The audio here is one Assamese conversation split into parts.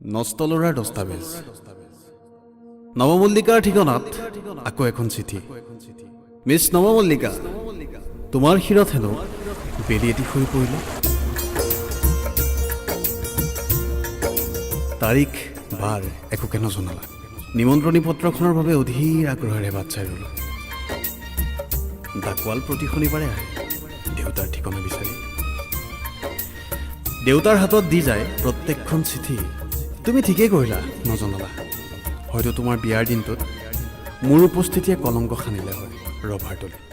নষ্টলৰাৰ দস্তাবেজ নৱমল্লিকাৰ ঠিকনাত আকৌ এখন চিঠি। মিছ নৱমল্লিকা, তোমাৰ শিৰত হেনো বেলি এটি হৈ পৰিলে। তাৰিখ বাৰ একোকে নজনালা। নিমন্ত্ৰণী পত্ৰখনৰ বাবে অধীৰ আগ্ৰহেৰে বাট চাই ৰ'লো। ডাকোৱাল প্ৰতি শনিবাৰে আহে দেউতাৰ ঠিকনা বিচাৰি। দেউতাৰ হাতত দি যায় প্ৰত্যেকখন চিঠি। তুমি ঠিকেই কৰিলা নজনালা। হয়তো তোমাৰ বিয়াৰ দিনটোত মোৰ উপস্থিতিয়ে কলংক সানিলে হয় ৰভাৰ তলিত।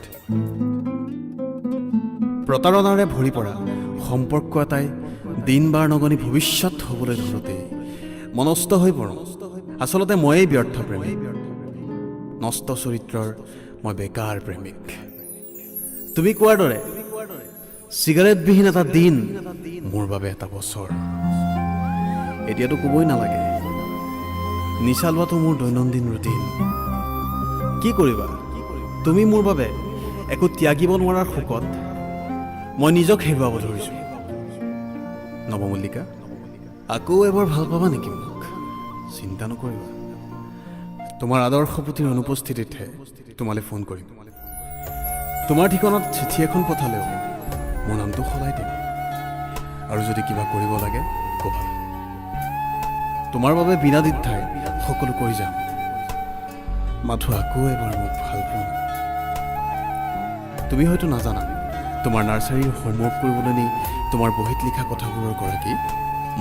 প্ৰতাৰণাৰে ভৰি পৰা সম্পৰ্ক এটাই দিন বাৰ নগনি ভৱিষ্যত হ'বলৈ ধৰোঁতেই মনস্থ হৈ পৰোঁ। আচলতে ময়েই ব্যৰ্থ প্ৰেমিক, নষ্ট চৰিত্ৰৰ মই বেকাৰ প্ৰেমিক। তুমি কোৱাৰ দৰে চিগাৰেটবিহীন এটা দিন মোৰ বাবে এটা বছৰ। এতিয়াতো ক'বই নালাগে, নিচা লোৱাটো মোৰ দৈনন্দিন ৰুটিন। কি কৰিবা, তুমি মোৰ বাবে একো ত্যাগিব নোৱাৰাৰ শোকত মই নিজক হেৰুৱাব ধৰিছোঁ। নৱমল্লিকা, আকৌ এবাৰ ভাল পাবা নেকি মোক? চিন্তা নকৰিবা, তোমাৰ আদৰ্শ পতিৰ অনুপস্থিতিতহে তোমালৈ ফোন কৰিম। তোমাৰ ঠিকনাত চিঠি এখন পঠালেও মোৰ নামটো সলাই দিম। আৰু যদি কিবা কৰিব লাগে ক'বা, তোমাৰ বাবে বিনা দ্বিধাই সকলো কৰি যাম। মাথো আকৌ এবাৰ মোক ভাল পোৱা। তুমি হয়তো নাজানা, তোমাৰ নাৰ্চাৰীৰ হোমৱৰ্ক কৰিবলৈ নি তোমাৰ বহীত লিখা কথাবোৰৰ গৰাকী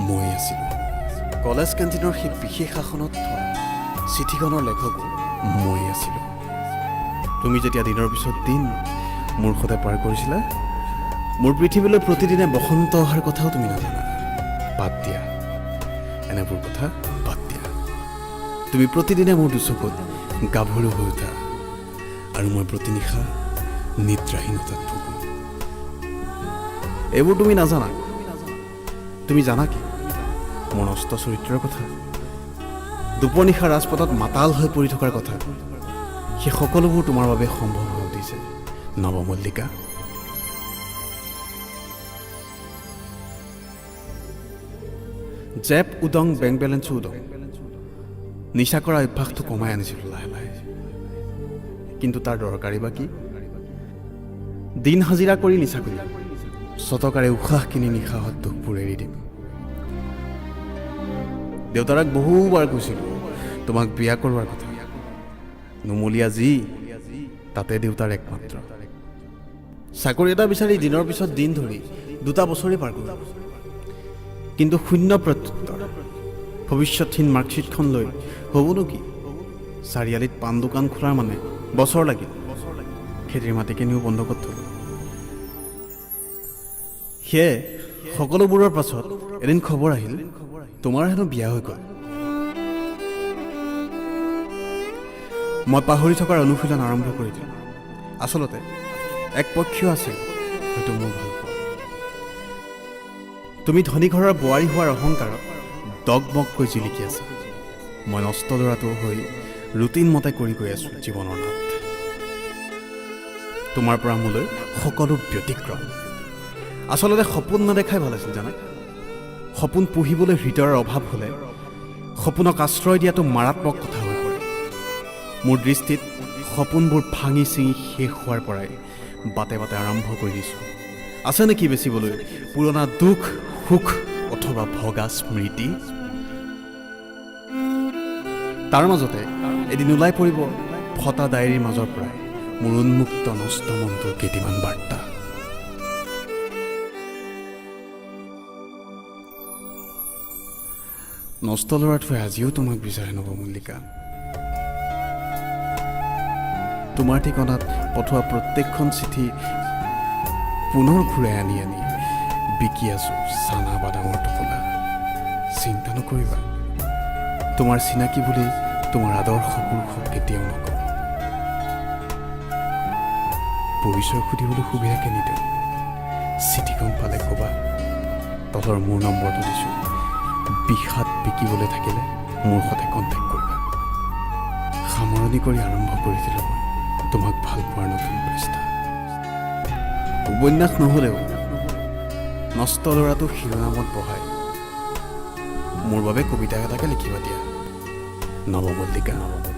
মই আছিলোঁ। কলেজ কেণ্টিনৰ সেই বিশেষ আসনত থোৱা চিঠিখনৰ লেখকো মই আছিলোঁ। তুমি যেতিয়া দিনৰ পিছত দিন মোৰ সৈতে পাৰ কৰিছিলা, মোৰ পৃথিৱীলৈ প্ৰতিদিনে বসন্ত অহাৰ কথাও তুমি নাজানা। বাদ দিয়া, এনেবোৰ কথা বাদ দিয়া। তুমি প্ৰতিদিনে মোৰ দুচকুত গাভৰু হৈ উঠা আৰু মই প্ৰতি নিশা নিদ্ৰাহীনতাত ভুগো। এইবোৰ তুমি নাজানা। তুমি জানা কি মোৰ নষ্ট চৰিত্ৰৰ কথা? দুপৰনিশা ৰাজপথত মাতাল হৈ পৰি থকাৰ কথা। সেই সকলোবোৰ তোমাৰ বাবে সম্ভৱ হৈ উঠিছে নৱমল্লিকা। জেপ উদং বেংক বেলেঞ্চো উদং। নিচা কৰা অভ্যাসটো কমাই আনিছিলোঁ লাহে লাহে, কিন্তু তাৰ দৰকাৰী বা কি? দিন হাজিৰা কৰি নিচা কৰিম, চটকাৰে উশাহ কিনি নিশাহত দুখবোৰ এৰি দিম। দেউতাৰাক বহুবাৰ কৈছিলোঁ তোমাক বিয়া কৰোৱাৰ কথা। নুমলীয়া যি তাতে দেউতাৰ একমাত্ৰ। চাকৰি এটা বিচাৰি দিনৰ পিছত দিন ধৰি 2 বছৰেই পাৰ কৰিলোঁ, কিন্তু শূন্য প্ৰত্যুত্তৰ। ভৱিষ্যতহীন মাৰ্কশ্বিটখন লৈ হ'বনো কি? চাৰিআলিত পাণ দোকান খোলাৰ মানে বছৰ লাগিল। খেতিৰ মাটি কিনিও বন্ধকত থলোঁ। সেয়ে সকলোবোৰৰ পাছত এদিন খবৰ আহিল তোমাৰ হেনো বিয়া হৈ গ'ল। মই পাহৰি থকাৰ অনুশীলন আৰম্ভ কৰি দিলোঁ। আচলতে একপক্ষীয় আছিল হয়তো মোৰ ভাল পোৱা। তুমি ধনী ঘৰৰ বোৱাৰী হোৱাৰ অহংকাৰত দগমগকৈ জিলিকি আছা। মই নষ্ট ল'ৰাটো হৈ ৰুটিন মতে কৰি গৈ আছোঁ জীৱনৰ নাট। তোমাৰ পৰা মোলৈ সকলো ব্যতিক্ৰম। আচলতে সপোন নেদেখাই ভাল আছিল জানা। সপোন পুহিবলৈ হৃদয়ৰ অভাৱ হ'লে সপোনক আশ্ৰয় দিয়াটো মাৰাত্মক কথা হৈ পৰে। মোৰ দৃষ্টিত সপোনবোৰ ভাঙি ছিঙি শেষ হোৱাৰ পৰাই বাটে বাটে আৰম্ভ কৰি দিছোঁ। আছে নেকি বেচিবলৈ পুৰণা দুখ সুখ অথবা ভগা স্মৃতি? তাৰ মাজতে এদিন ওলাই পৰিব ফটা ডায়েৰীৰ মাজৰ পৰাই মোৰ উন্মুক্ত নষ্ট মনটোৰ কেইটিমান বাৰ্তা। নষ্ট ল'ৰাটোৱে আজিও তোমাক বিচাৰে নৱমল্লিকা। তোমাৰ ঠিকনাত পঠোৱা প্ৰত্যেকখন চিঠি পুনৰ ঘূৰাই আনি আনি বিকি আছোঁ চানা বাদামৰ টোপোলা। চিন্তা নকৰিবা, তোমাৰ চিনাকি বুলি তোমাৰ আদৰ্শ পুৰুষক কেতিয়াও নকওঁ। পৰিচয় সুধিবলৈ সুবিধাকে নিদিওঁ। চিঠিখন পালে ক'বা, তলৰ মোৰ নম্বৰটো দিছোঁ। বিষাদ বিকিবলৈ থাকিলে মোৰ সৈতে কণ্টেক্ট কৰিবা। সামৰণি কৰি আৰম্ভ কৰি দিলোঁ মই তোমাক ভাল পোৱাৰ নতুন পৃষ্ঠা। উপন্যাস নহ'লেও নষ্ট ল'ৰাটো শিৰোনামত বহাই মোৰ বাবে কবিতা এটাকে লিখিবা দিয়া। নৱমল্লিকা।